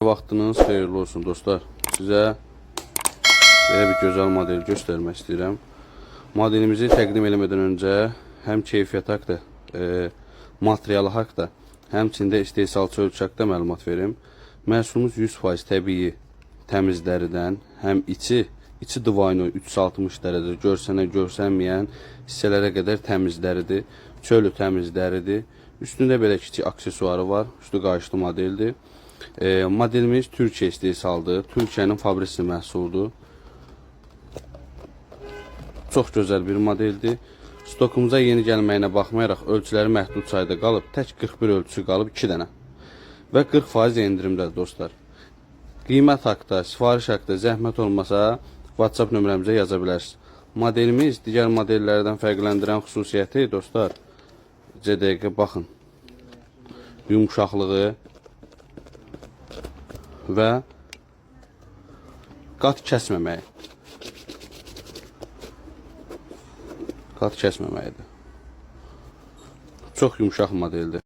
Vaxtınız xeyirli olsun dostlar. Sizə belə bir gözəl model göstərmək istəyirəm. Modelimizi təqdim eləmədən öncə həm keyfiyyət haqda, materialı haqda, həmçində istehsalçı ölçü haqda məlumat verim. Məhsulumuz 100% təbii təmiz dəridən, həm içi divayno 360 dərəcə görsənməyən hissələrə qədər təmiz dəridir. Çölü təmiz dəridir. Üstündə belə kiçik aksesuarı var. Üstü qayışlı modeldir. Modelimiz Türkiyə istehsaldır. Türkiyənin fabrisi məhsuludur. Çox gözəl bir modeldir. Stokumuza yeni gəlməyinə baxmayaraq ölçüləri məhdud sayda qalıb. Tək 41 ölçüsü qalıb 2 dənə. Və 40% endirimdədir dostlar. Qiymət haqda, sifariş haqda zəhmət olmasa WhatsApp nömrəmizə yaza bilərsiniz. Modelimiz digər modellərdən fərqləndirən xüsusiyyəti dostlar, dəqiqə baxın. Yumuşaqlığı və qat kəsməməyi. Qat kəsməməyidir. Çox yumuşaq modeldir.